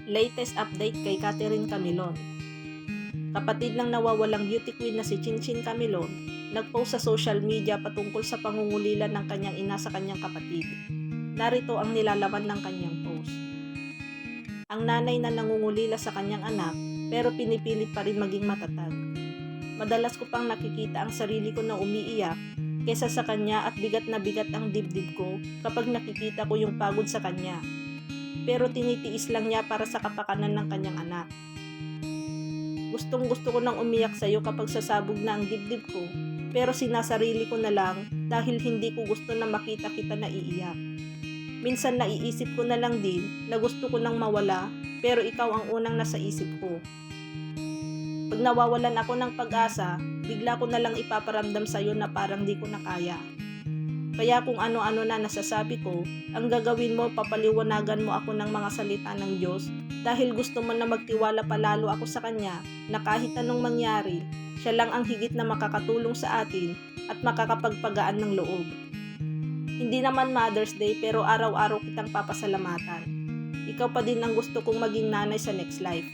Latest update kay Catherine Camilon. Kapatid ng nawawalang beauty queen na si Chinchin Camilon, nagpost sa social media patungkol sa pangungulila ng kanyang ina sa kanyang kapatid. Narito ang nilalaman ng kanyang post. Ang nanay na nangungulila sa kanyang anak pero pinipilit pa rin maging matatag. Madalas ko pang nakikita ang sarili ko na umiiyak kesa sa kanya at bigat na bigat ang dibdib ko kapag nakikita ko yung pagod sa kanya. Pero tinitiis lang niya para sa kapakanan ng kanyang anak. Gustong gusto ko nang umiyak sa iyo kapag sasabog na ang dibdib ko, pero sinasarili ko na lang dahil hindi ko gusto na makita kita na iiyak. Minsan naiisip ko na lang din na gusto ko nang mawala, pero ikaw ang unang nasa isip ko. Pag nawawalan ako ng pag-asa, bigla ko na lang ipaparamdam sa iyo na parang di ko na kaya. Kaya kung ano-ano na nasasabi ko, ang gagawin mo, papaliwanagan mo ako ng mga salita ng Diyos dahil gusto mo na magtiwala palalo ako sa Kanya na kahit anong mangyari, siya lang ang higit na makakatulong sa atin at makakapagpagaan ng loob. Hindi naman Mother's Day pero araw-araw kitang papasalamatan. Ikaw pa din ang gusto kong maging nanay sa next life.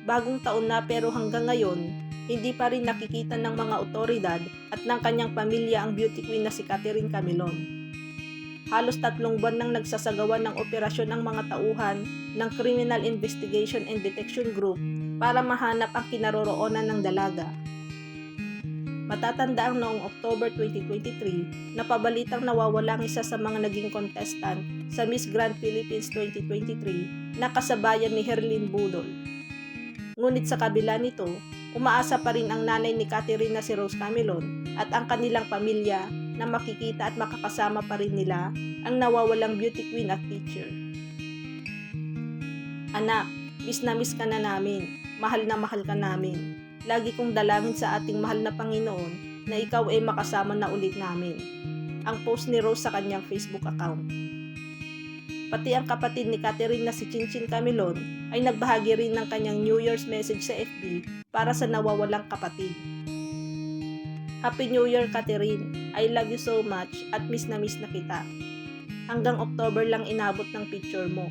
Bagong taon na pero hanggang ngayon, hindi pa rin nakikita ng mga otoridad at ng kanyang pamilya ang beauty queen na si Catherine Camilon. Halos 3 buwan nang nagsasagawa ng operasyon ang mga tauhan ng Criminal Investigation and Detection Group para mahanap ang kinaroroonan ng dalaga. Matatanda ang noong October 2023 na pabalitang nawawala ang isa sa mga naging contestant sa Miss Grand Philippines 2023 na kasabayan ni Herlyn Budol. Ngunit sa kabila nito, umaasa pa rin ang nanay ni Catherine na si Rose Camilon at ang kanilang pamilya na makikita at makakasama pa rin nila ang nawawalang beauty queen at teacher. Anak, miss na miss ka na namin, mahal na mahal ka namin. Lagi kong dalangin sa ating mahal na Panginoon na ikaw ay makasama na ulit namin. Ang post ni Rose sa kanyang Facebook account. Pati ang kapatid ni Catherine na si Chinchin Camilon ay nagbahagi rin ng kanyang New Year's message sa FB para sa nawawalang kapatid. Happy New Year Catherine, I love you so much at miss na kita. Hanggang October lang inabot ng picture mo.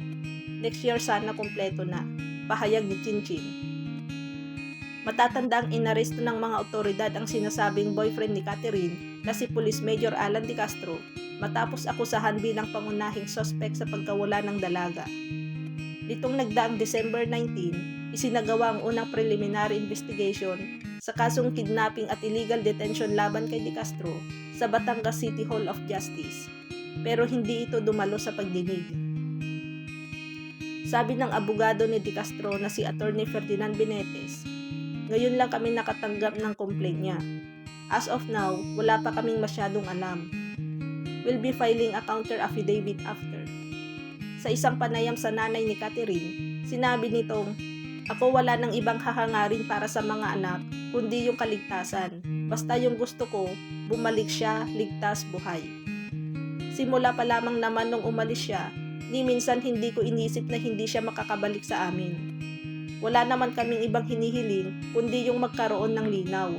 Next year sana kumpleto na, pahayag ni Chinchin. Matatanda ang inaresto ng mga otoridad ang sinasabing boyfriend ni Catherine na si Police Major Alan De Castro matapos akusahan bilang pangunahing suspect sa pagkawala ng dalaga. Nitong nagdaang December 19, isinagawa ang unang preliminary investigation sa kasong kidnapping at illegal detention laban kay De Castro sa Batangas City Hall of Justice, pero hindi ito dumalo sa pagdinig. Sabi ng abogado ni De Castro na si Attorney Ferdinand Benetes, ngayon lang kami nakatanggap ng complaint niya. As of now, wala pa kaming masyadong alam. We'll be filing a counter affidavit after. Sa isang panayam sa nanay ni Catherine, sinabi nitong, ako wala nang ibang hahangarin para sa mga anak, kundi yung kaligtasan. Basta yung gusto ko, bumalik siya, ligtas, buhay. Simula pa lamang naman nung umalis siya, ni minsan hindi ko inisip na hindi siya makakabalik sa amin. Wala naman kaming ibang hinihiling, kundi yung magkaroon ng linaw.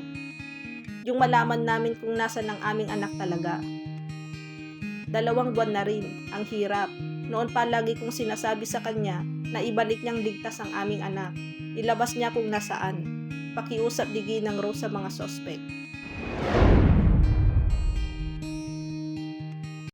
Yung malaman namin kung nasa ng aming anak talaga. 2 buwan na rin, ang hirap. Noon pa lagi kong sinasabi sa kanya na ibalik niyang ligtas ang aming anak. Ilabas niya kung nasaan. Pakiusap ni Ginang Rose sa mga suspect.